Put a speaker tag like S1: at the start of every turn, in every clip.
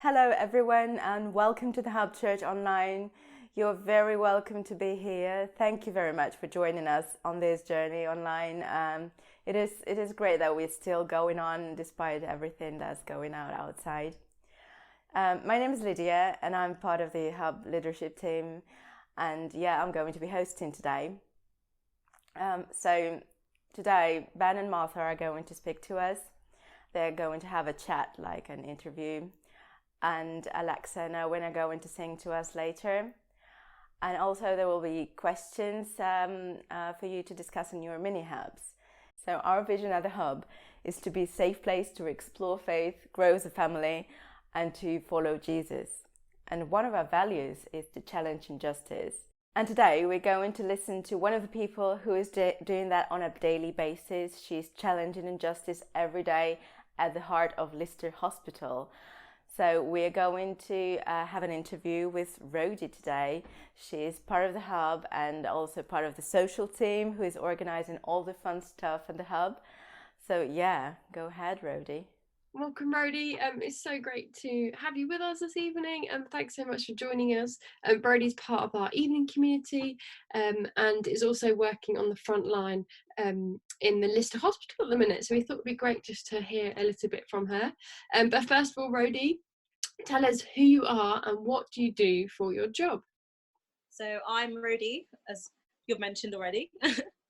S1: Hello, everyone, and welcome to the Hub Church Online. You're very welcome to be here. Thank you very much for joining us on this journey online. It is great that we're still going on despite everything that's going on outside. My name is Lydia, and I'm part of the Hub leadership team. And yeah, I'm going to be hosting today. So today, Ben and Martha are going to speak to us. They're going to have a chat, like an interview. And Alexa and Owen are going to sing to us later. And also there will be questions for you to discuss in your mini hubs. So our vision at the hub is to be a safe place to explore faith, grow as a family, and to follow Jesus. And one of our values is to challenge injustice. And today we're going to listen to one of the people who is doing that on a daily basis. She's challenging injustice every day at the heart of Lister Hospital. So we're going to have an interview with Rodie today. She is part of the hub and also part of the social team who is organizing all the fun stuff in the hub. So yeah, go ahead, Rodie.
S2: Welcome, Rodie. It's so great to have you with us this evening, and thanks so much for joining us. Brodie's part of our evening community and is also working on the front line in the Lister Hospital at the minute, so we thought it would be great just to hear a little bit from her. But first of all, Rodie, tell us who you are and what do you do for your job?
S3: So I'm Rodie, as you've mentioned already,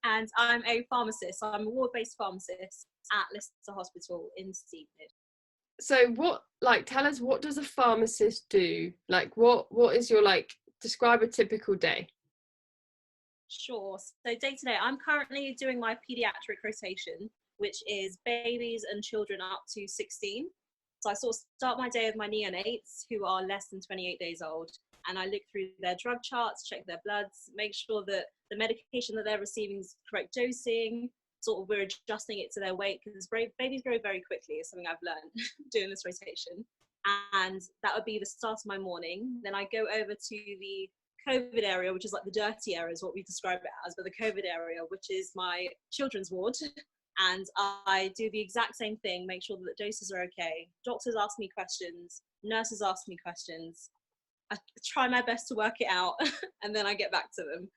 S3: and I'm a pharmacist. So I'm a ward-based pharmacist at Lister Hospital in Stevenage.
S2: So tell us, what does a pharmacist do? What is your, describe a typical day?
S3: Sure. So day to day, I'm currently doing my pediatric rotation, which is babies and children up to 16. So I sort of start my day with my neonates who are less than 28 days old. And I look through their drug charts, check their bloods, make sure that the medication that they're receiving is correct dosing, sort of we're adjusting it to their weight, because babies grow very quickly, is something I've learned doing this rotation. And that would be the start of my morning. Then I go over to the COVID area, which is like the dirty area is what we describe it as, but the COVID area, which is my children's ward. And I do the exact same thing, make sure that the doses are okay. Doctors ask me questions, nurses ask me questions. I try my best to work it out and then I get back to them.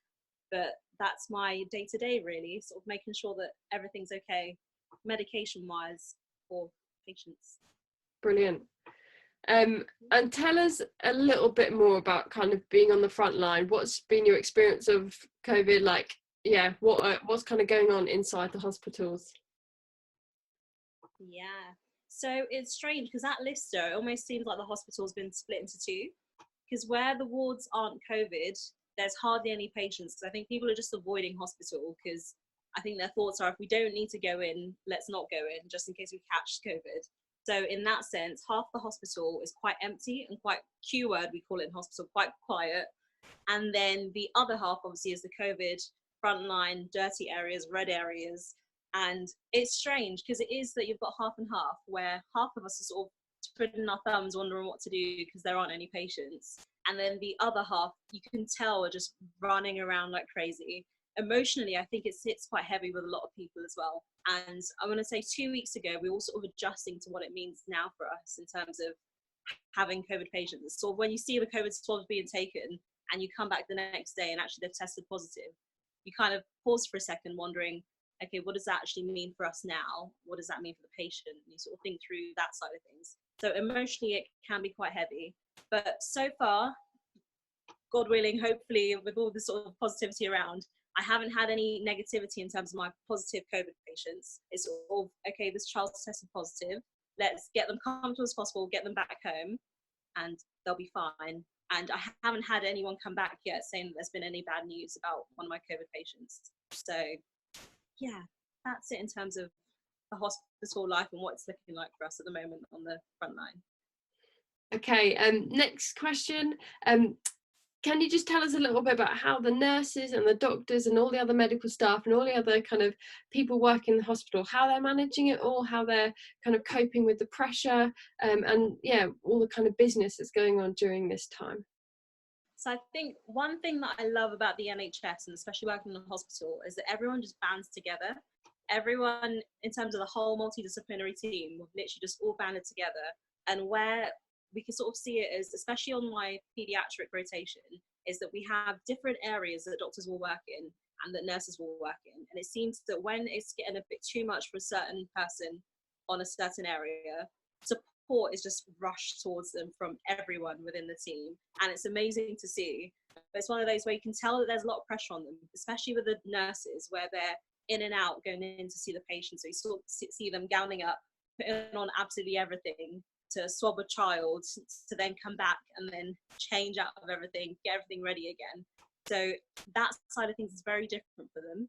S3: But that's my day-to-day really, sort of making sure that everything's okay medication-wise for patients.
S2: Brilliant. And tell us a little bit more about kind of being on the front line. What's been your experience of COVID? What's kind of going on inside the hospitals?
S3: Yeah, so it's strange because at Lister, it almost seems like the hospital's been split into two. Because where the wards aren't COVID, there's hardly any patients. I think people are just avoiding hospital because I think their thoughts are, if we don't need to go in, let's not go in, just in case we catch COVID. So in that sense, half the hospital is quite empty and quite Q word, we call it in hospital, quite quiet. And then the other half obviously is the COVID frontline, dirty areas, red areas. And it's strange because it is that you've got half and half, where half of us are sort of twiddling our thumbs wondering what to do because there aren't any patients, and then the other half you can tell are just running around like crazy. Emotionally I think it sits quite heavy with a lot of people as well, and I want to say 2 weeks ago we were all sort of adjusting to what it means now for us in terms of having COVID patients. So when you see the COVID swabs being taken and you come back the next day and actually they've tested positive, you kind of pause for a second wondering, okay, what does that actually mean for us now? What does that mean for the patient? And you sort of think through that side of things. So emotionally, it can be quite heavy. But so far, God willing, hopefully, with all this sort of positivity around, I haven't had any negativity in terms of my positive COVID patients. It's all, okay, this child's tested positive. Let's get them comfortable as possible, get them back home, and they'll be fine. And I haven't had anyone come back yet saying that there's been any bad news about one of my COVID patients. So yeah, that's it in terms of the hospital life and what it's looking like for us at the moment on the front line.
S2: Okay, next question. Can you just tell us a little bit about how the nurses and the doctors and all the other medical staff and all the other kind of people working in the hospital, how they're managing it all, how they're kind of coping with the pressure, and yeah, all the kind of business that's going on during this time?
S3: So I think one thing that I love about the NHS, and especially working in the hospital, is that everyone just bands together. Everyone, in terms of the whole multidisciplinary team, we've literally just all banded together. And where we can sort of see it as, especially on my pediatric rotation, is that we have different areas that doctors will work in and that nurses will work in. And it seems that when it's getting a bit too much for a certain person on a certain area, support is just rushed towards them from everyone within the team. And it's amazing to see. But it's one of those where you can tell that there's a lot of pressure on them, especially with the nurses, where they're in and out going in to see the patient. So you sort of see them gowning up, putting on absolutely everything to swab a child, to then come back and then change out of everything, get everything ready again. So that side of things is very different for them.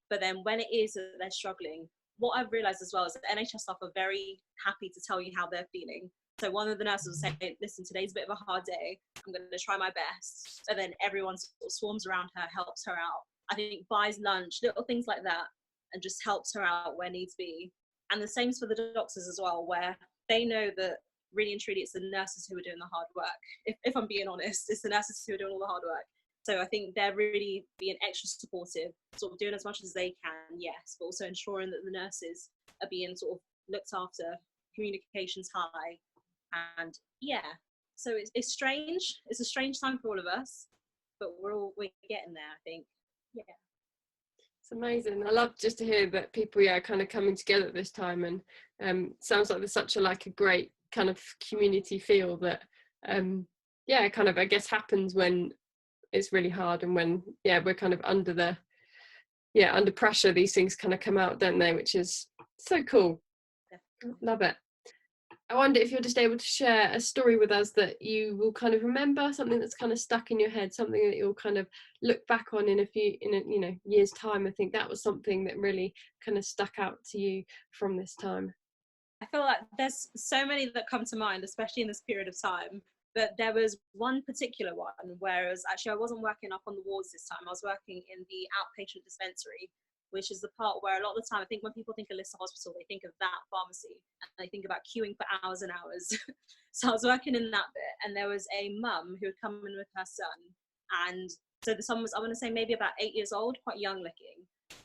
S3: But then when it is that they're struggling, what I've realised as well is that NHS staff are very happy to tell you how they're feeling. So one of the nurses will say, listen, today's a bit of a hard day. I'm going to try my best. And then everyone sort of swarms around her, helps her out. I think buys lunch, little things like that, and just helps her out where needs be. And the same for the doctors as well, where they know that really and truly it's the nurses who are doing the hard work. If I'm being honest, it's the nurses who are doing all the hard work. So I think they're really being extra supportive, sort of doing as much as they can, yes, but also ensuring that the nurses are being sort of looked after, communications high. And yeah, so it's strange. It's a strange time for all of us, but we're getting there, I think. Yeah.
S2: It's amazing. I love just to hear that people, kind of coming together at this time, and sounds like there's such a great kind of community feel that, kind of, I guess, happens when it's really hard, and when, we're kind of under pressure, these things kind of come out, don't they? Which is so cool. Definitely. Love it. I wonder if you're just able to share a story with us that you will kind of remember, something that's kind of stuck in your head, something that you'll kind of look back on in a year's time. I think that was something that really kind of stuck out to you from this time.
S3: I feel like there's so many that come to mind, especially in this period of time. But there was one particular one, whereas actually I wasn't working up on the wards this time. I was working in the outpatient dispensary, which is the part where a lot of the time, I think when people think of Lister Hospital, they think of that pharmacy and they think about queuing for hours and hours. So I was working in that bit, and there was a mum who had come in with her son. And so the son was, I want to say, maybe about 8 years old, quite young looking.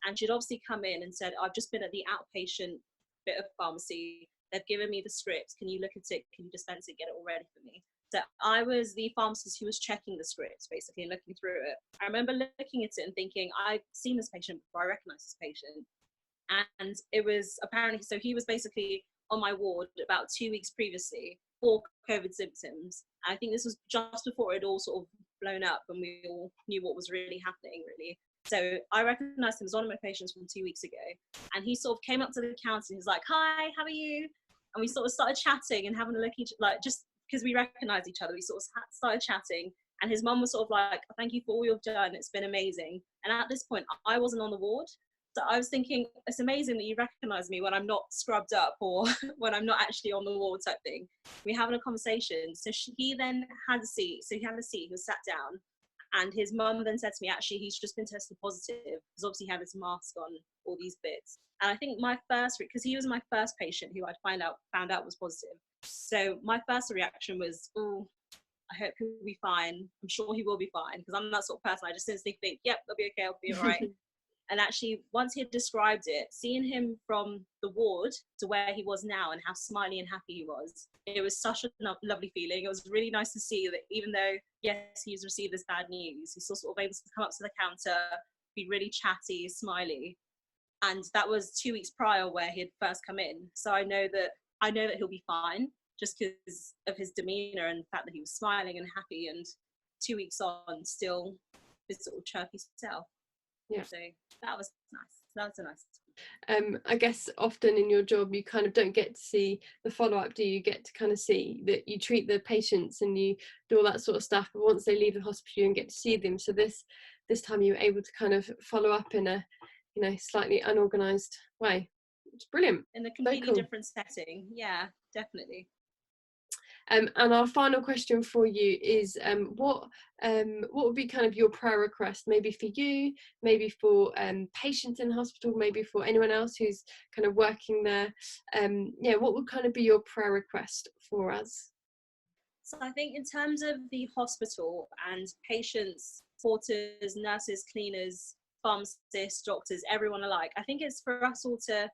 S3: And she'd obviously come in and said, I've just been at the outpatient bit of pharmacy. They've given me the scripts. Can you look at it? Can you dispense it? Get it all ready for me. So I was the pharmacist who was checking the scripts, basically, and looking through it. I remember looking at it and thinking, I've seen this patient before, I recognise this patient. And it was apparently, so he was basically on my ward about 2 weeks previously for COVID symptoms. And I think this was just before it all sort of blown up and we all knew what was really happening, really. So I recognised him as one of my patients from 2 weeks ago. And he sort of came up to the counter and he was like, hi, how are you? And we sort of started chatting and having a look each, just because we recognised each other, we sort of started chatting. And his mum was sort of like, thank you for all you've done, it's been amazing. And at this point, I wasn't on the ward. So I was thinking, it's amazing that you recognise me when I'm not scrubbed up or when I'm not actually on the ward type thing. We're having a conversation. So he then had a seat. So he had a seat, he was sat down. And his mum then said to me, actually, he's just been tested positive, because obviously he had his mask on, all these bits. And I think my first, because he was my first patient who I'd found out was positive. So my first reaction was, oh, I hope he'll be fine. I'm sure he will be fine, because I'm that sort of person. I just instantly think, yep, they'll be okay, I'll be all right. And actually, once he had described it, seeing him from the ward to where he was now and how smiley and happy he was, it was such a lovely feeling. It was really nice to see that even though, yes, he's received this bad news, he's still sort of able to come up to the counter, be really chatty, smiley. And that was 2 weeks prior where he had first come in. So I know that he'll be fine, just because of his demeanour and the fact that he was smiling and happy, and 2 weeks on, still this sort of chirpy self. Yeah. So that was nice. That was a nice.
S2: I guess often in your job you kind of don't get to see the follow-up, do you? Get to kind of see that you treat the patients and you do all that sort of stuff, but once they leave the hospital you get to see them. So this time you were able to kind of follow up in a slightly unorganized way. It's brilliant.
S3: In a completely different setting. Yeah, definitely.
S2: And our final question for you is, what would be kind of your prayer request, maybe for you, maybe for patients in hospital, maybe for anyone else who's kind of working there? What would kind of be your prayer request for us?
S3: So I think in terms of the hospital and patients, porters, nurses, cleaners, pharmacists, doctors, everyone alike, I think it's for us all to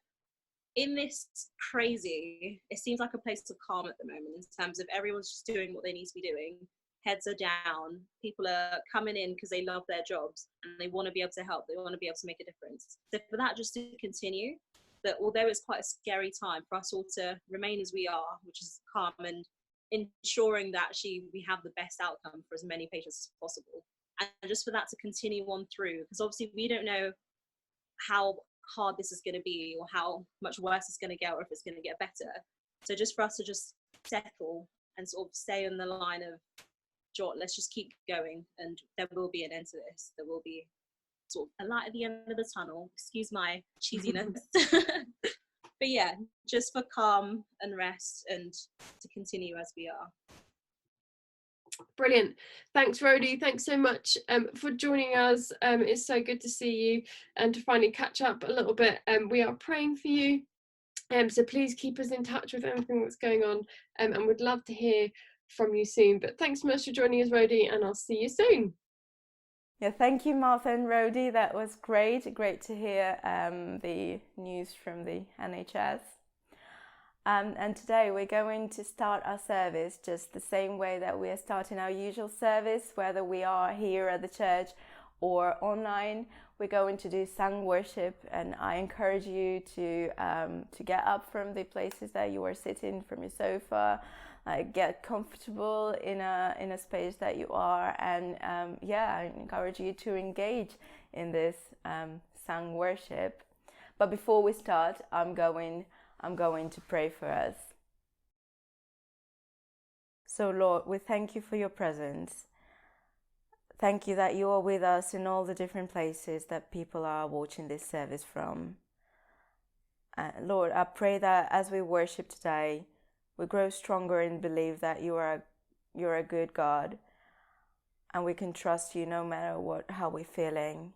S3: in this crazy, it seems like a place of calm at the moment in terms of everyone's just doing what they need to be doing. Heads are down. People are coming in because they love their jobs and they want to be able to help. They want to be able to make a difference. So for that just to continue, that although it's quite a scary time, for us all to remain as we are, which is calm and ensuring that actually we have the best outcome for as many patients as possible. And just for that to continue on through, because obviously we don't know how hard this is going to be or how much worse it's going to get or if it's going to get better. So just for us to just settle and sort of stay on the line of, let's just keep going, and there will be an end to this. There will be sort of a light at the end of the tunnel. Excuse my cheesiness. But yeah, just for calm and rest and to continue as we are.
S2: Brilliant. Thanks, Rodie. Thanks so much for joining us. It's so good to see you and to finally catch up a little bit. We are praying for you. So please keep us in touch with everything that's going on, and we'd love to hear from you soon. But thanks so much for joining us, Rodie, and I'll see you soon.
S1: Yeah, thank you, Martha and Rodie. That was great. Great to hear the news from the NHS. And today we're going to start our service just the same way that we are starting our usual service, whether we are here at the church or online. We're going to do sung worship, and I encourage you to get up from the places that you are sitting, from your sofa, get comfortable in a space that you are, and I encourage you to engage in this sung worship. But before we start, I'm going to pray for us. So Lord, we thank you for your presence. Thank you that you are with us in all the different places that people are watching this service from. Lord, I pray that as we worship today, we grow stronger and believe that you're a good God, and we can trust you no matter how we're feeling.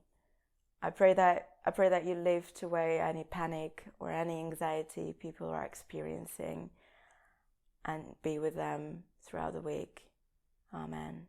S1: I pray that you lift away any panic or any anxiety people are experiencing, and be with them throughout the week. Amen.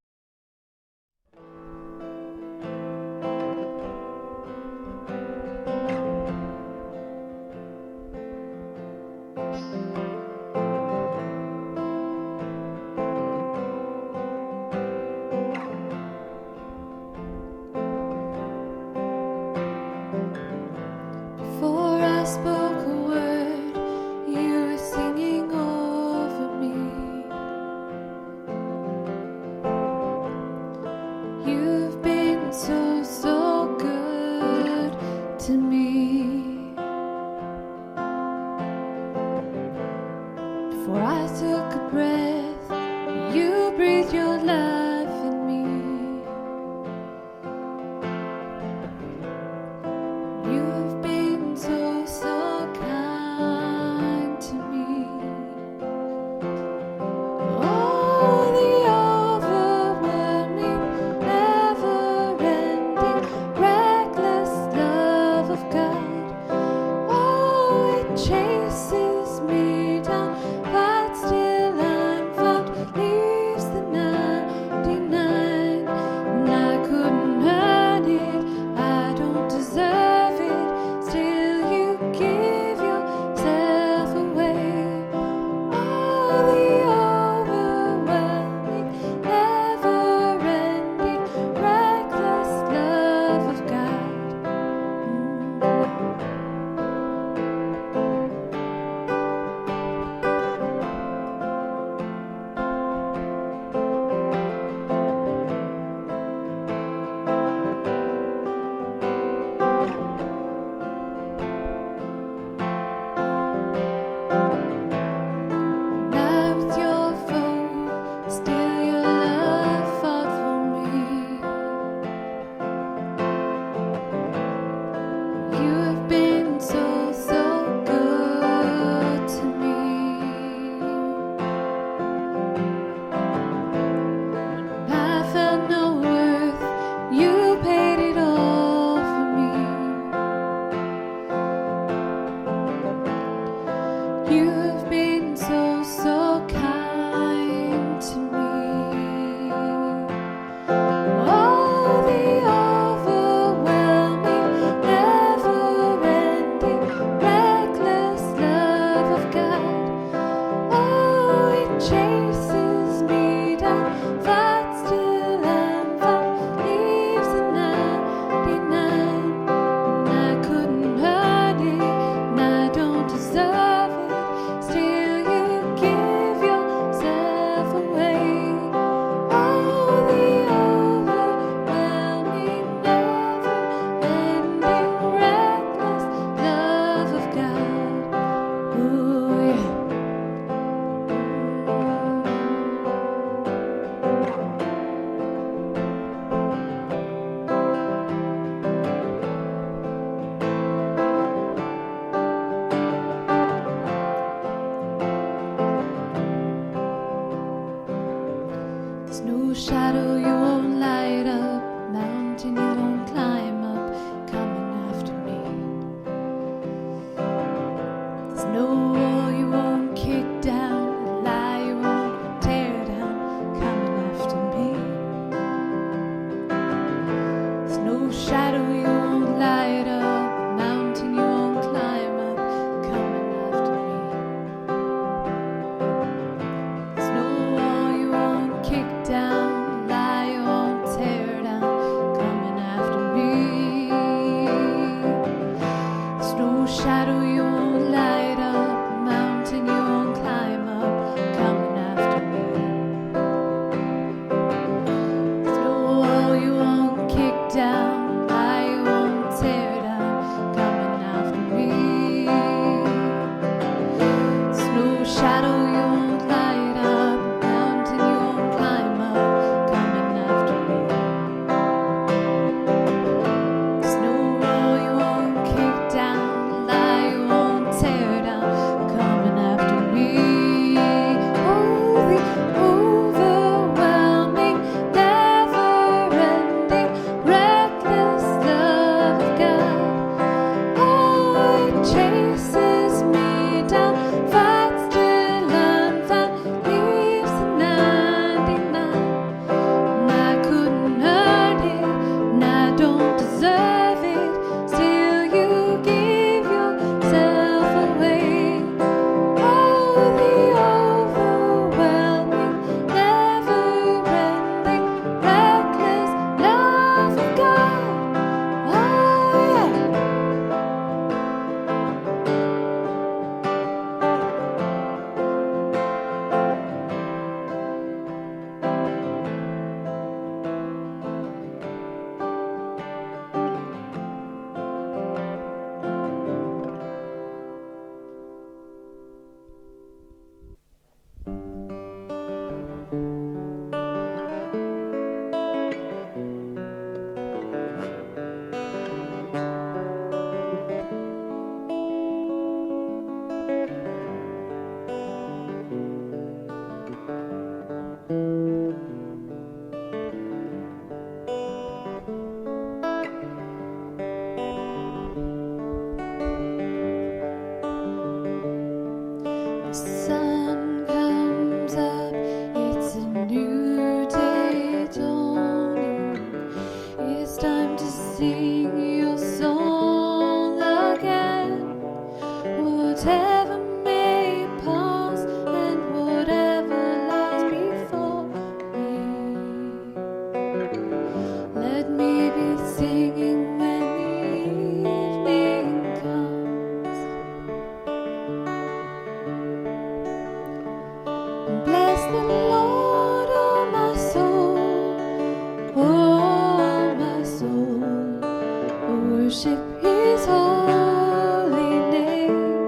S4: Worship His holy name.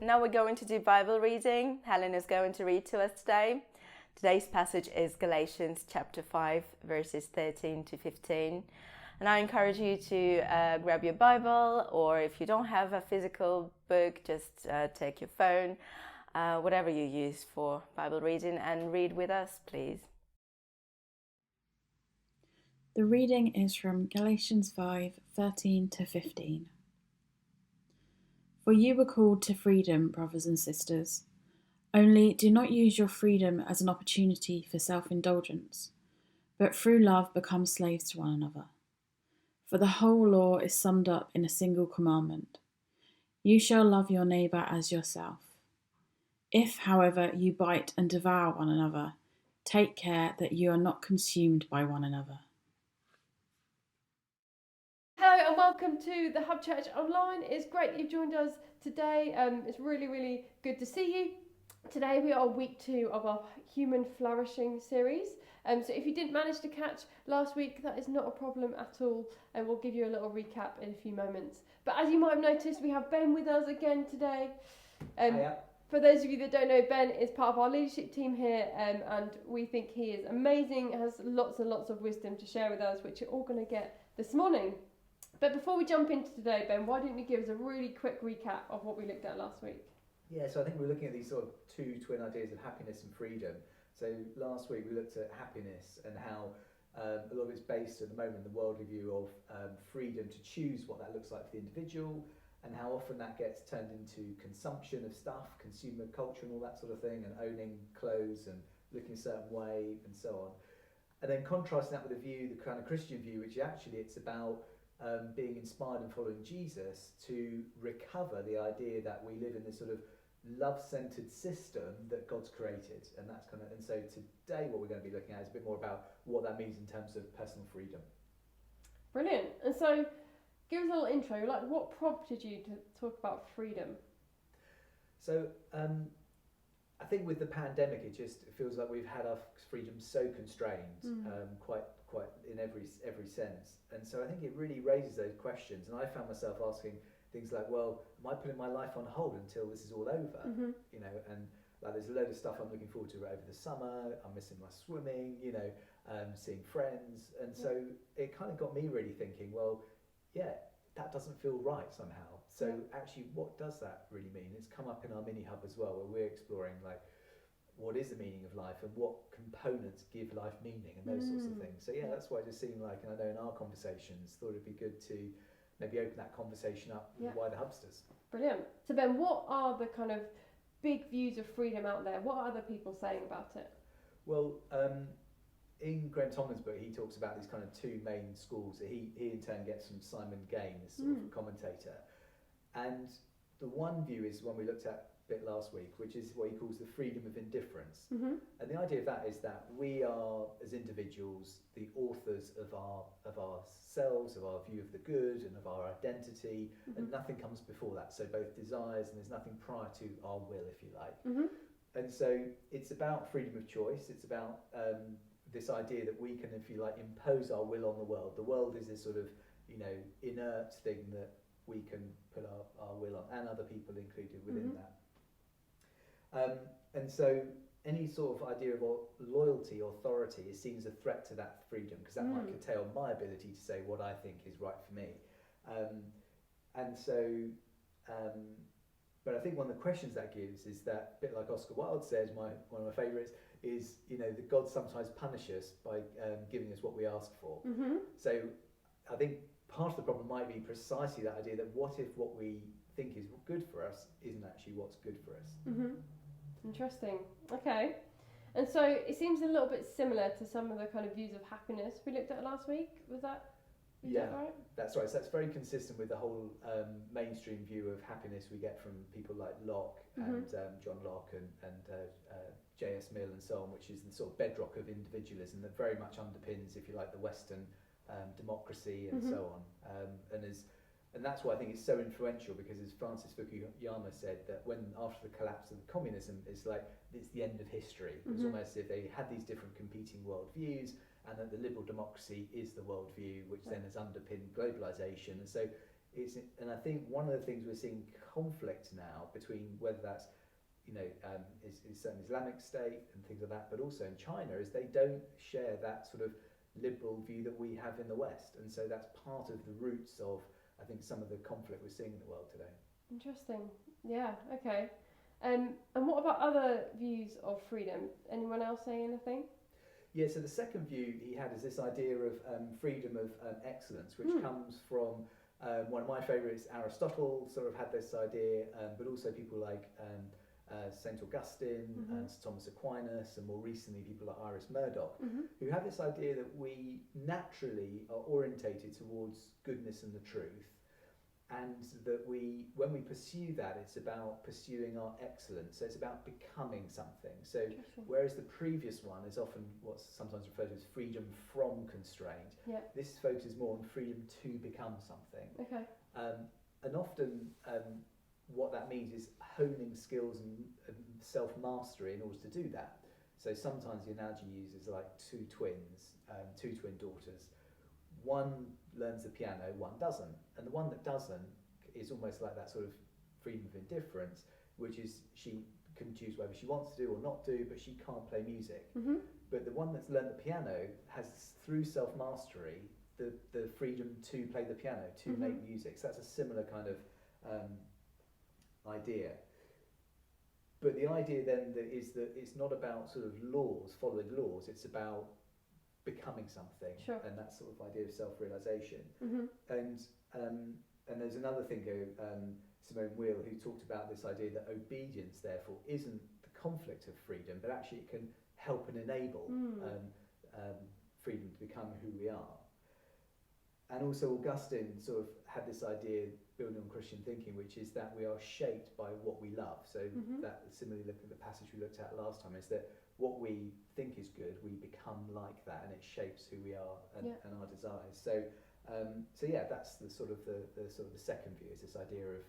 S1: now we're going to do Bible reading. Helen is going to read to us today. Today's passage is Galatians chapter 5, verses 13 to 15. And I encourage you to grab your Bible, or if you don't have a physical book, just take your phone, whatever you use for Bible reading, and read with us, please.
S4: The reading is from Galatians 5, 13 to 15. For you were called to freedom, brothers and sisters. Only do not use your freedom as an opportunity for self-indulgence, but through love become slaves to one another. For the whole law is summed up in a single commandment. You shall love your neighbour as yourself. If, however, you bite and devour one another, take care that you are not consumed by one another.
S2: Hello and welcome to the Hub Church Online. It's great that you've joined us today. It's really good to see you. Today we are week 2 of our Human Flourishing series. So if you didn't manage to catch last week, that is not a problem at all, and we'll give you a little recap in a few moments. But as you might have noticed, we have Ben with us again today. For those of you that don't know, Ben is part of our leadership team here, and we think he is amazing, has lots and lots of wisdom to share with us, which you're all going to get this morning. But before we jump into today, Ben, why don't you give us a really quick recap of what we looked at last week?
S5: Yeah, so I think we're looking at these sort of two twin ideas of happiness and freedom. So last week we looked at happiness and how a lot of it's based at the moment in the worldly view of freedom to choose what that looks like for the individual, and how often that gets turned into consumption of stuff, consumer culture and all that sort of thing, and owning clothes and looking a certain way and so on. And then contrasting that with the view, the kind of Christian view, which actually it's about being inspired and following Jesus to recover the idea that we live in this sort of love-centered system that God's created, and that's kind of, and so today what we're going to be looking at is a bit more about what that means in terms of personal freedom.
S2: Brilliant. And so give us a little intro, like what prompted you to talk about freedom? So
S5: I think with the pandemic it feels like we've had our freedom so constrained, quite in every sense, and so I think it really raises those questions, and I found myself asking things like, well, am I putting my life on hold until this is all over? You know, and like there's a load of stuff I'm looking forward to over the summer. I'm missing my swimming, you know, seeing friends, and so it kind of got me really thinking, well, yeah, that doesn't feel right somehow. So actually, what does that really mean? It's come up in our mini hub as well, where we're exploring like what is the meaning of life and what components give life meaning and those sorts of things. So yeah, that's why it just seemed like, and I know in our conversations, thought it'd be good to maybe open that conversation up with wider hubsters.
S2: Brilliant. So Ben, what are the kind of big views of freedom out there? What are other people saying about it?
S5: Well, in Graham Tomlin's book, he talks about these kind of two main schools that he in turn gets from Simon Gain, this sort of commentator. And the one view is one we looked at a bit last week, which is what he calls the freedom of indifference. And the idea of that is that we are, as individuals, the authors of ourselves, of our view of the good and of our identity, and nothing comes before that. So both desires, and there's nothing prior to our will, if you like. And so it's about freedom of choice. It's about this idea that we can, if you like, impose our will on the world. The world is this sort of, you know, inert thing that we can put our will on, and other people included within that. And so any sort of idea of loyalty, authority is seen as a threat to that freedom, because that might curtail my ability to say what I think is right for me. And so, but I think one of the questions that gives is that, a bit like Oscar Wilde says, one of my favourites, is, you know, that God sometimes punishes us by giving us what we ask for. So I think part of the problem might be precisely that idea that what if what we think is good for us isn't actually what's good for us.
S2: Interesting. Okay. And so it seems a little bit similar to some of the kind of views of happiness we looked at last week. Was that right?
S5: That's right. So that's very consistent with the whole mainstream view of happiness we get from people like Locke and John Locke and J.S. Mill and so on, which is the sort of bedrock of individualism that very much underpins, if you like, the Western democracy and so on. And that's why I think it's so influential, because as Francis Fukuyama said, that when after the collapse of communism, it's like it's the end of history. It was almost as if they had these different competing worldviews, and that the liberal democracy is the worldview, which then has underpinned globalization. And so and I think one of the things we're seeing conflict now between whether that's is certain Islamic State and things like that, but also in China, is they don't share that sort of liberal view that we have in the West, and so that's part of the roots of, I think, some of the conflict we're seeing in the world today.
S2: Interesting. Yeah. Okay. And what about other views of freedom? Anyone else saying anything?
S5: Yeah, so the second view he had is this idea of freedom of excellence, which comes from one of my favourites, Aristotle, sort of had this idea, but also people like St. Augustine and Thomas Aquinas, and more recently people like Iris Murdoch, who have this idea that we naturally are orientated towards goodness and the truth, and that when we pursue that, it's about pursuing our excellence, so it's about becoming something. So whereas the previous one is often what's sometimes referred to as freedom from constraint, this focuses more on freedom to become something.
S2: Okay.
S5: And often what that means is honing skills and self-mastery in order to do that. So sometimes the analogy used is like two twin daughters. One learns the piano, one doesn't. And the one that doesn't is almost like that sort of freedom of indifference, which is she can choose whether she wants to do or not do, but she can't play music. But the one that's learned the piano has, through self-mastery, the freedom to play the piano, to make music. So that's a similar kind of idea. But the idea then is that it's not about sort of following laws, it's about becoming something, and that sort of idea of self-realisation. And there's another thinker, Simone Weil, who talked about this idea that obedience therefore isn't the conflict of freedom, but actually it can help and enable freedom to become who we are. And also Augustine sort of had this idea, building on Christian thinking, which is that we are shaped by what we love. So that, similarly, look at the passage we looked at last time, is that what we think is good, we become like that, and it shapes who we are and our desires. So yeah, that's the sort of the second view, is this idea of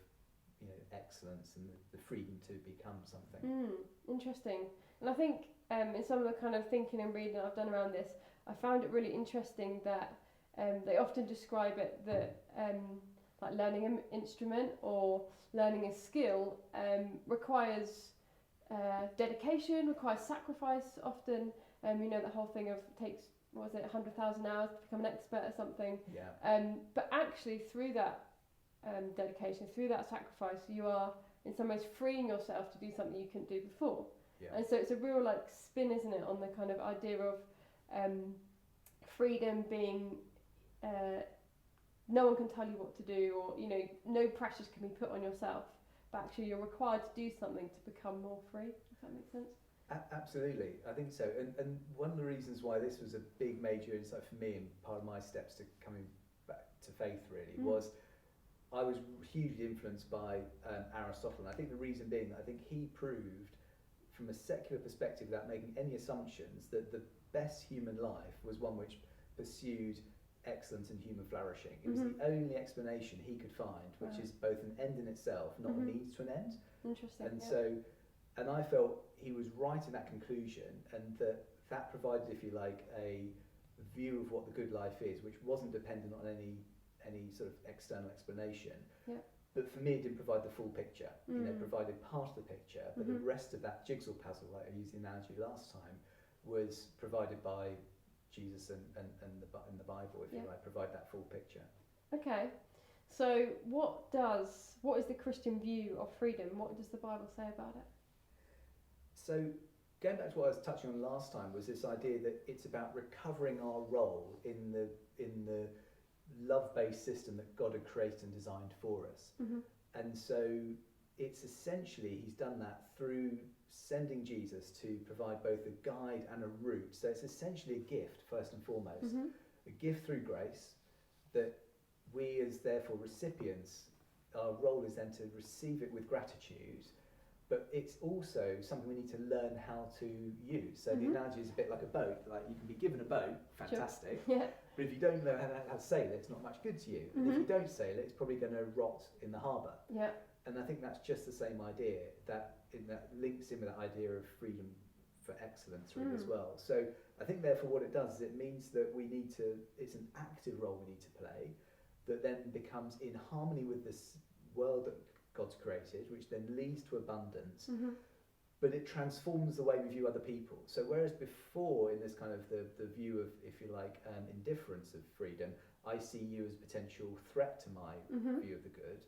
S5: excellence and the freedom to become something.
S2: Interesting. And I think in some of the kind of thinking and reading I've done around this, I found it really interesting that they often describe it that like learning an instrument or learning a skill requires dedication, requires sacrifice often. The whole thing of takes, 100,000 hours to become an expert or something. But actually through that dedication, through that sacrifice, you are in some ways freeing yourself to do something you couldn't do before. And so it's a real spin, isn't it, on the kind of idea of freedom being no one can tell you what to do, or no pressures can be put on yourself, but actually you're required to do something to become more free, if that makes sense.
S5: Absolutely, I think so. And one of the reasons why this was a big major insight for me, and part of my steps to coming back to faith really, was I was hugely influenced by Aristotle. And I think the reason being that I think he proved from a secular perspective, without making any assumptions, that the best human life was one which pursued excellence and human flourishing. It was the only explanation he could find, which is both an end in itself, not a means to an end.
S2: Interesting.
S5: And and I felt he was right in that conclusion, and that provided, if you like, a view of what the good life is, which wasn't dependent on any sort of external explanation. But for me, it didn't provide the full picture. It provided part of the picture, but the rest of that jigsaw puzzle, like I used the analogy last time, was provided by Jesus and the Bible, if you like, provide that full picture.
S2: Okay, so what is the Christian view of freedom? What does the Bible say about it?
S5: So going back to what I was touching on last time, was this idea that it's about recovering our role in the love-based system that God had created and designed for us. And so it's essentially, he's done that through sending Jesus to provide both a guide and a route. So it's essentially a gift, first and foremost, a gift through grace, that we as therefore recipients, our role is then to receive it with gratitude, but it's also something we need to learn how to use. So the analogy is a bit like a boat. Like, you can be given a boat, fantastic, but if you don't know how to sail it, it's not much good to you. And if you don't sail it, it's probably going to rot in the harbour. And I think that's just the same idea, that links in with that idea of freedom for excellence really as well. So I think therefore what it does is it means that it's an active role we need to play, that then becomes in harmony with this world that God's created, which then leads to abundance. But it transforms the way we view other people. So whereas before, in this kind of the view of, if you like, indifference of freedom, I see you as a potential threat to my view of the good,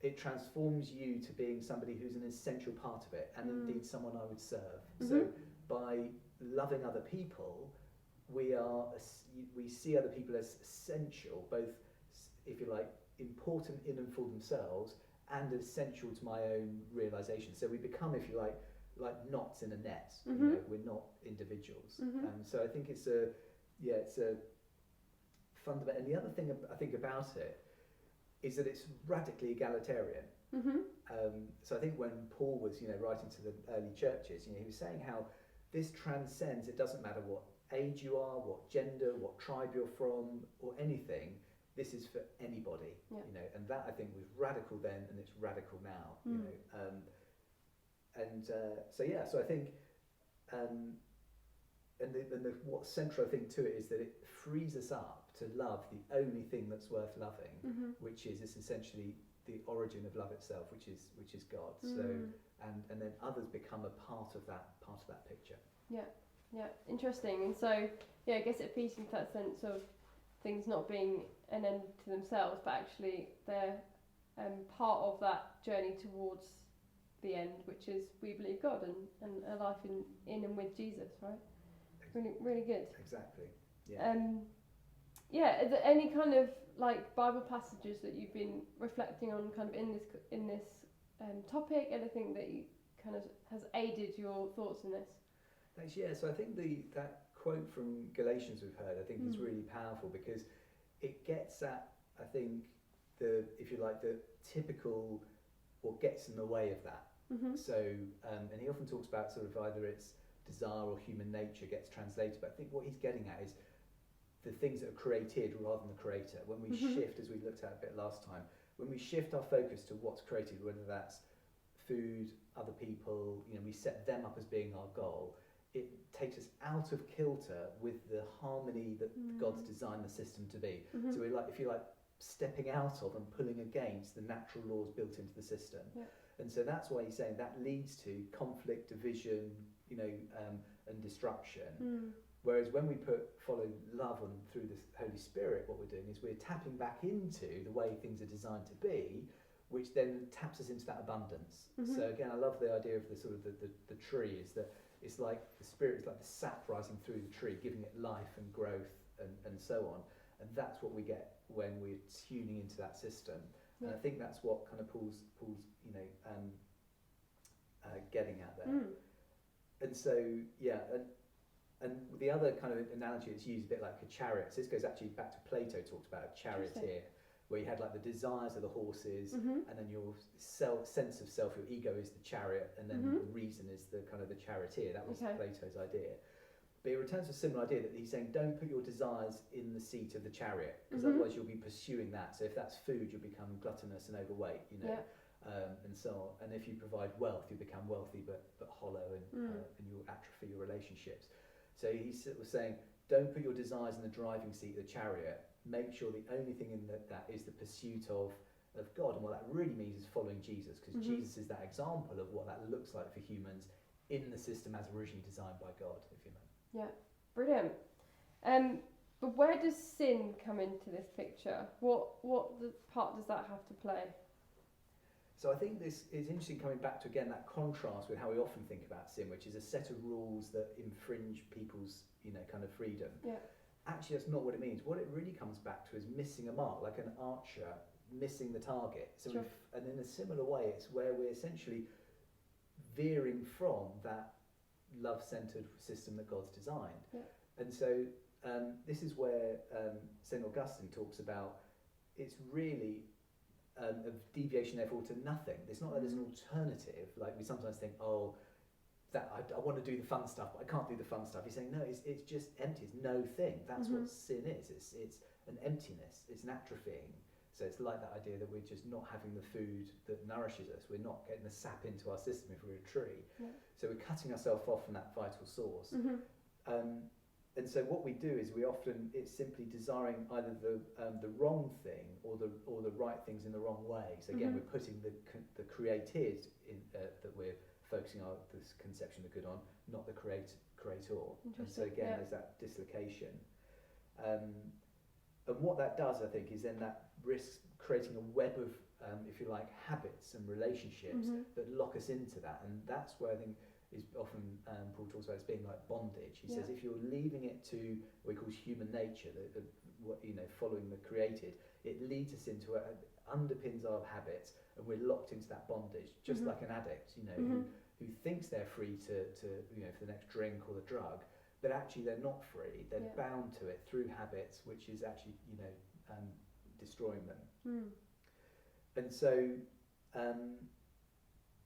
S5: it transforms you to being somebody who's an essential part of it, and indeed someone I would serve. So by loving other people, we see other people as essential, both, if you like, important in and for themselves, and essential to my own realisation. So we become, if you like knots in a net. You know, we're not individuals. So I think it's a fundamental. And the other thing I think about it is that it's radically egalitarian. So I think when Paul was, writing to the early churches, he was saying how this transcends. It doesn't matter what age you are, what gender, what tribe you're from, or anything. This is for anybody, and that I think was radical then, and it's radical now. So I think, what's central I think to it is that it frees us up to love the only thing that's worth loving, which is essentially the origin of love itself, which is God. So and then others become a part of that picture.
S2: Yeah, interesting. And so I guess it feeds into that sense of things not being an end to themselves, but actually they're part of that journey towards the end, which is we believe God and a life in and with Jesus, right? Really, really good.
S5: Exactly.
S2: Yeah. Is there any kind of like Bible passages that you've been reflecting on, kind of in this topic? Anything that you kind of has aided your thoughts in this?
S5: Thanks. Yeah. So I think that quote from Galatians we've heard, I think is really powerful, because it gets at, I think, the typical, what gets in the way of that. So, and he often talks about sort of either it's desire or human nature gets translated, but I think what he's getting at is the things that are created rather than the creator. When we shift, as we looked at a bit last time, when we shift our focus to what's created, whether that's food, other people, we set them up as being our goal, it takes us out of kilter with the harmony that God's designed the system to be. So we're if you like, stepping out of and pulling against the natural laws built into the system. And so that's why he's saying that leads to conflict, division, and destruction. Whereas when we follow love through the Holy Spirit, what we're doing is we're tapping back into the way things are designed to be, which then taps us into that abundance. So again, I love the idea of the sort of the tree, is that it's like the Spirit is like the sap rising through the tree, giving it life and growth and so on. And that's what we get when we're tuning into that system. And I think that's what kind of Paul's getting at there. And so and the other kind of analogy that's used a bit like a chariot. So this goes actually back to Plato, talked about a charioteer, where you had like the desires of the horses, and then your sense of self, your ego is the chariot, and then the reason is the kind of the charioteer. That was Plato's idea. But he returns to a similar idea, that he's saying don't put your desires in the seat of the chariot, because otherwise you'll be pursuing that. So if that's food, you'll become gluttonous and overweight, and so on. And if you provide wealth, you become wealthy but hollow, and you'll atrophy your relationships. So he's saying don't put your desires in the driving seat of the chariot. Make sure the only thing in that is the pursuit of God. And what that really means is following Jesus, because Jesus is that example of what that looks like for humans in the system as originally designed by God, if you know.
S2: Yeah, brilliant. But where does sin come into this picture? What part does that have to play?
S5: So I think this is interesting, coming back to, again, that contrast with how we often think about sin, which is a set of rules that infringe people's, kind of freedom. Yeah. Actually, that's not what it means. What it really comes back to is missing a mark, like an archer missing the target. So and in a similar way, it's where we're essentially veering from that love-centered system that God's designed. Yeah. And so this is where St. Augustine talks about it's really a deviation, therefore, to nothing. It's not that there's an alternative. Like we sometimes think, that I want to do the fun stuff, but I can't do the fun stuff. He's saying, no, it's just empty. It's no thing. That's what sin is. It's an emptiness. It's an atrophying. So it's like that idea that we're just not having the food that nourishes us. We're not getting the sap into our system if we're a tree. Yeah. So we're cutting ourselves off from that vital source. And And so what we do is it's simply desiring either the wrong thing or the right things in the wrong way. So again, we're putting the created in that we're focusing on this conception of the good on, not the creator. And so again, there's that dislocation. And what that does, I think, is then that risks creating a web of, if you like, habits and relationships that lock us into that. And that's where I think is often Paul talks about as being like bondage. He says if you're leaving it to what he calls human nature, following the created, it leads us into underpins our habits, and we're locked into that bondage, just like an addict, who thinks they're free to for the next drink or the drug, but actually they're not free. They're bound to it through habits, which is actually destroying them. And so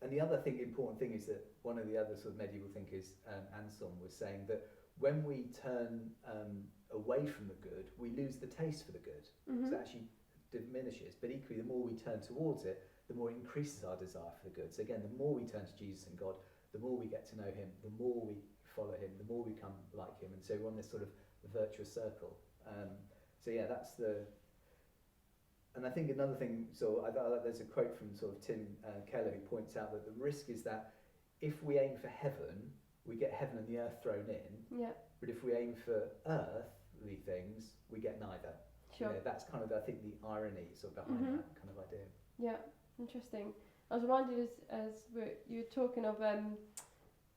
S5: and the other important thing is that one of the other sort of medieval thinkers, Anselm, was saying that when we turn away from the good, we lose the taste for the good. So it actually diminishes. But equally, the more we turn towards it, the more it increases our desire for the good. So again, the more we turn to Jesus and God, the more we get to know him, the more we follow him, the more we become like him. And so we're on this sort of virtuous circle. That's the... And I think another thing, there's a quote from sort of Tim Keller, who points out that the risk is that if we aim for heaven, we get heaven and the earth thrown in. Yeah. But if we aim for earthly things, we get neither. Sure. That's kind of, I think, the irony sort of behind that kind of idea.
S2: Yeah, interesting. I was reminded as you were talking of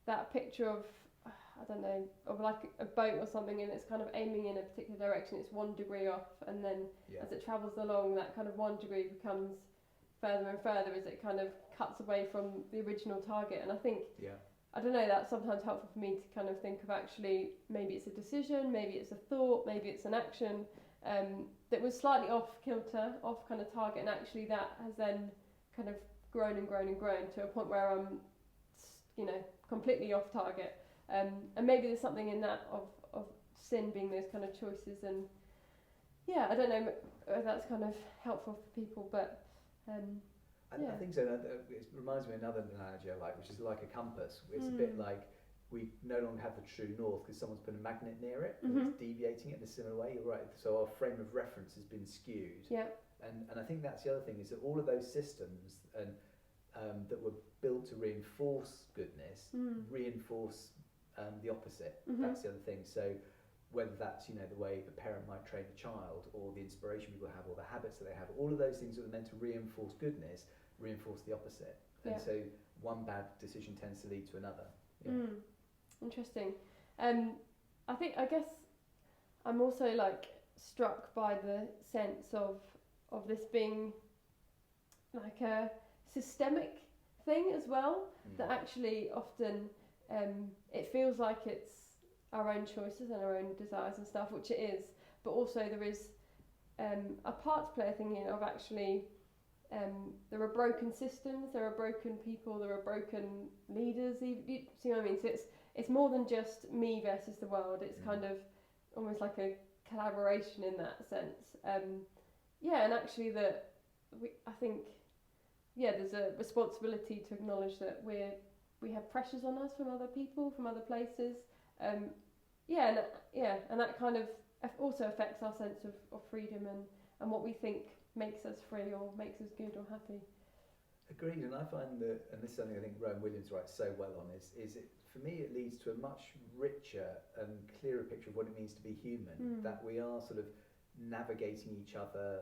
S2: that picture of, I don't know, of like a boat or something, and it's kind of aiming in a particular direction. It's 1 degree off, and then as it travels along, that kind of 1 degree becomes further and further as it kind of cuts away from the original target. And I think, I don't know, that's sometimes helpful for me to kind of think of actually, maybe it's a decision, maybe it's a thought, maybe it's an action that was slightly off kilter, off kind of target, and actually that has then kind of grown and grown and grown to a point where I'm, completely off target. And maybe there's something in that of sin being those kind of choices, and I don't know if that's kind of helpful for people, but
S5: I think so. It reminds me of another analogy I like, which is like a compass. It's a bit like we no longer have the true north because someone's put a magnet near it and it's deviating it in a similar way. You're right. So our frame of reference has been skewed. Yeah. And I think that's the other thing, is that all of those systems and that were built to reinforce goodness reinforce the opposite. That's the other thing. So whether that's the way a parent might train a child, or the inspiration people have, or the habits that they have, all of those things that are meant to reinforce goodness reinforce the opposite. And so one bad decision tends to lead to another.
S2: Interesting. I guess I'm also like struck by the sense of this being like a systemic thing as well, that actually often it feels like it's our own choices and our own desires and stuff, which it is, but also there is a part to play, thinking of actually there are broken systems, there are broken people, there are broken leaders, you see what I mean? So it's more than just me versus the world. It's kind of almost like a collaboration in that sense. And actually I think there's a responsibility to acknowledge that we have pressures on us from other people, from other places. And that kind of also affects our sense of freedom and what we think makes us free or makes us good or happy.
S5: Agreed. And I find that, and this is something I think Rowan Williams writes so well on, is it, for me, it leads to a much richer and clearer picture of what it means to be human, that we are sort of navigating each other,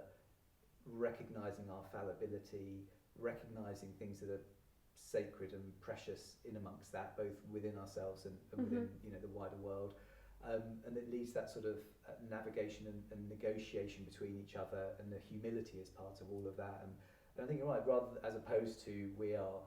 S5: recognising our fallibility, recognising things that are sacred and precious in amongst that, both within ourselves and within the wider world, and it leads that sort of navigation and negotiation between each other, and the humility as part of all of that. And I think you're right, rather as opposed to we are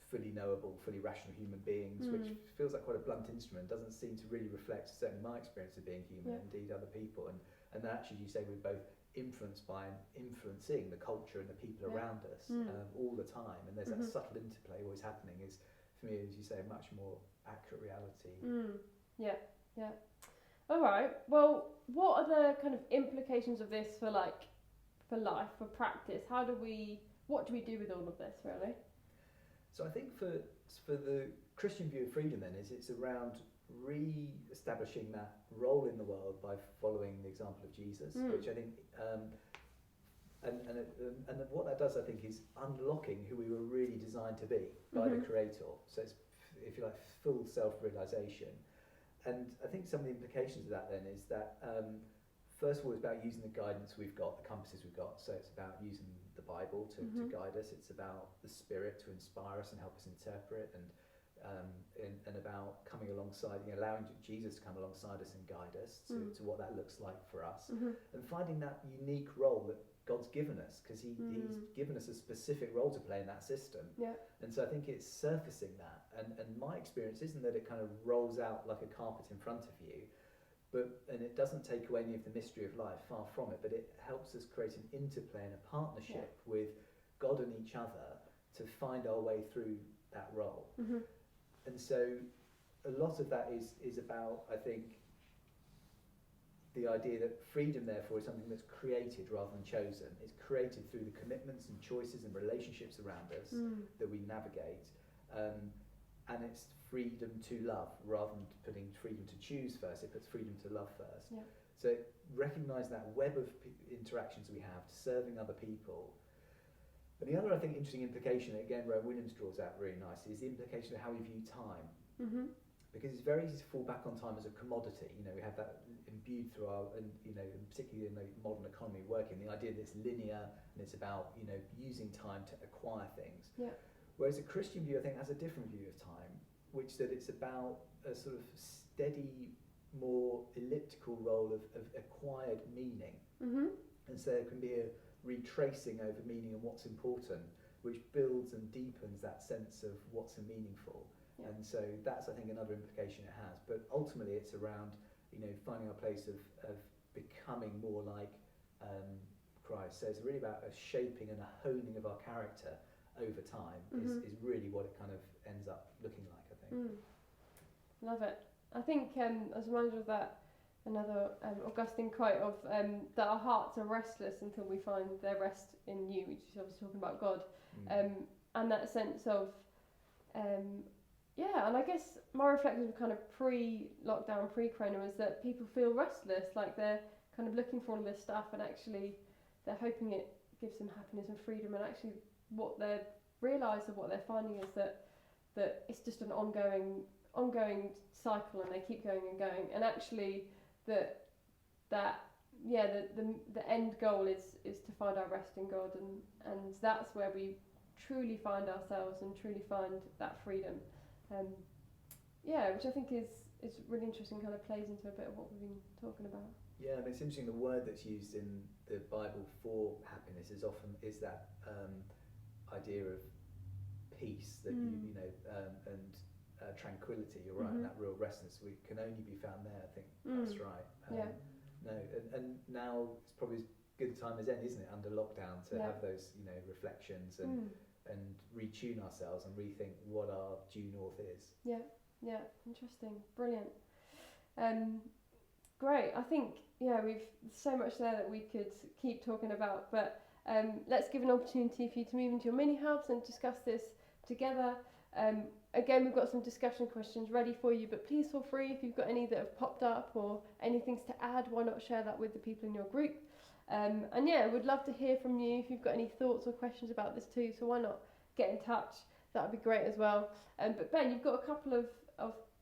S5: fully knowable, fully rational human beings, which feels like quite a blunt instrument, doesn't seem to really reflect certainly my experience of being human, and indeed other people, and then actually, you say, we're both influenced by and influencing the culture and the people around us all the time, and there's that subtle interplay always happening, is, for me, as you say, a much more accurate reality.
S2: All right, well, what are the kind of implications of this for life, for practice? What do we do with all of this, really?
S5: So I think for the Christian view of freedom then, is it's around re-establishing that role in the world by following the example of Jesus, which I think, and what that does, I think, is unlocking who we were really designed to be by the Creator. So it's, if you like, full self-realization. And I think some of the implications of that then is that, first of all, it's about using the guidance we've got, the compasses we've got. So it's about using the Bible to guide us. It's about the Spirit to inspire us and help us interpret, and about coming alongside, allowing Jesus to come alongside us and guide us to what that looks like for us, and finding that unique role that God's given us, because he's given us a specific role to play in that system. And so I think it's surfacing that, and my experience isn't that it kind of rolls out like a carpet in front of you, and it doesn't take away any of the mystery of life, far from it, but it helps us create an interplay and a partnership with God and each other to find our way through that role. And so a lot of that is about, I think, the idea that freedom, therefore, is something that's created rather than chosen. It's created through the commitments and choices and relationships around us that we navigate. And it's freedom to love, rather than putting freedom to choose first. It puts freedom to love first. So recognise that web of interactions we have, serving other people. And the other, I think, interesting implication, again, Rowan Williams draws out really nicely, is the implication of how we view time. Because it's very easy to fall back on time as a commodity. We have that imbued through our, and particularly in the modern economy working, the idea that it's linear and it's about, using time to acquire things. Whereas a Christian view, I think, has a different view of time, which that it's about a sort of steady, more elliptical role of acquired meaning. And so there can be a retracing over meaning and what's important, which builds and deepens that sense of what's meaningful. And so that's, I think, another implication it has. But ultimately, it's around, finding our place of becoming more like Christ. So it's really about a shaping and a honing of our character over time is really what it kind of ends up looking like, I think.
S2: Love it. I think as a reminder of that, another Augustine quote of that our hearts are restless until we find their rest in you, which is obviously talking about God, and that sense of and I guess my reflection of kind of pre-lockdown, pre-corona was that people feel restless, like they're kind of looking for all this stuff, and actually they're hoping it gives them happiness and freedom, and actually what they realise of what they're finding is that it's just an ongoing cycle, and they keep going and going, and actually the end goal is to find our rest in God, and that's where we truly find ourselves and truly find that freedom, which I think is really interesting, kind of plays into a bit of what we've been talking about.
S5: Yeah, I mean, it's interesting, the word that's used in the Bible for happiness is that idea of peace, that and tranquility. You're right, and that real restness can only be found there. I think that's right. And now it's probably as good a time as any, isn't it, under lockdown, to have those reflections and retune ourselves and rethink what our due north is.
S2: Interesting, brilliant. Great. I think we've so much there that we could keep talking about, but let's give an opportunity for you to move into your mini hubs and discuss this together. Again, we've got some discussion questions ready for you, but please feel free, if you've got any that have popped up or any things to add, why not share that with the people in your group? We'd love to hear from you if you've got any thoughts or questions about this too, so why not get in touch? That would be great as well. But Ben, you've got a couple of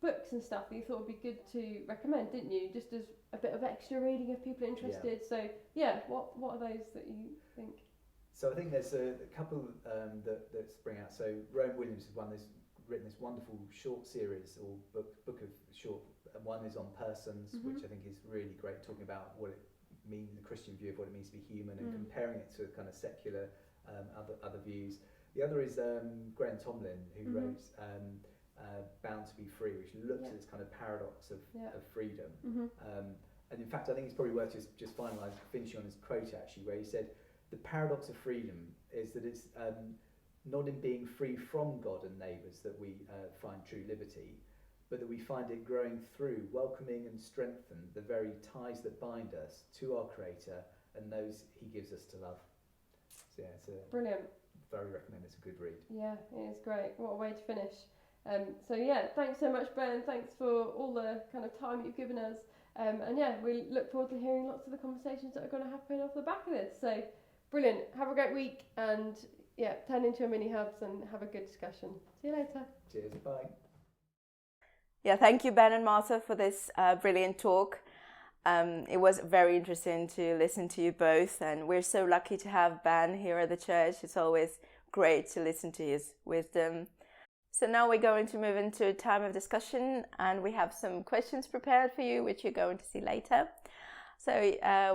S2: books and stuff that you thought would be good to recommend, didn't you? Just as a bit of extra reading if people are interested. So what are those that you think?
S5: So I think there's a couple that spring out. So Rowan Williams is one that's written this wonderful short series or book of short. One is on persons, which I think is really great, talking about what it means, the Christian view of what it means to be human, and comparing it to kind of secular other views. The other is Graham Tomlin, who wrote Bound to be Free, which looks at this kind of paradox of freedom. And in fact, I think it's probably worth just finishing on his quote, actually, where he said, the paradox of freedom is that it's not in being free from God and neighbours that we find true liberty, but that we find it growing through, welcoming and strengthen the very ties that bind us to our Creator and those He gives us to love. So it's
S2: brilliant.
S5: Very recommend. It's a good read.
S2: Yeah, it is great. What a way to finish. So yeah, thanks so much, Ben. Thanks for all the kind of time you've given us. And yeah, we look forward to hearing lots of the conversations that are going to happen off the back of this. So brilliant. Have a great week, and yeah, turn into your mini hubs and have a good discussion. See you later.
S5: Cheers, bye.
S1: Yeah, thank you, Ben and Martha, for this brilliant talk. It was very interesting to listen to you both, and we're so lucky to have Ben here at the church. It's always great to listen to his wisdom. So now we're going to move into a time of discussion, and we have some questions prepared for you, which you're going to see later. So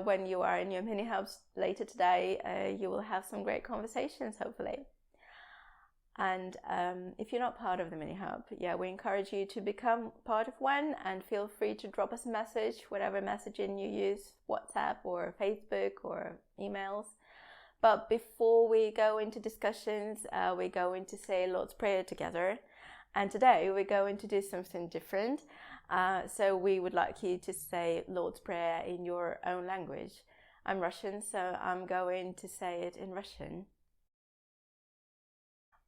S1: when you are in your mini hubs later today, you will have some great conversations, hopefully. And if you're not part of the mini hub, we encourage you to become part of one, and feel free to drop us a message, whatever messaging you use, WhatsApp or Facebook or emails. But before we go into discussions, we're going to say Lord's Prayer together. And today we're going to do something different. So we would like you to say Lord's Prayer in your own language. I'm Russian, so I'm going to say it in Russian.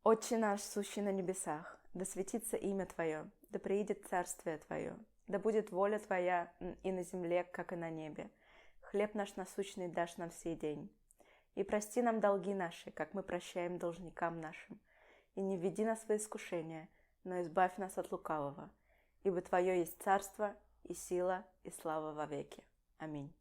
S1: Отче наш, сущий на небесах, да светится имя Твое, да приидет царствие Твое, да будет воля Твоя и на земле, как и на небе. Хлеб наш насущный дашь нам сей день. И прости нам долги наши, как мы прощаем должникам нашим. И не введи нас в искушение, но избавь нас от лукавого. Ибо Твое есть царство, и сила, и слава вовеки. Аминь.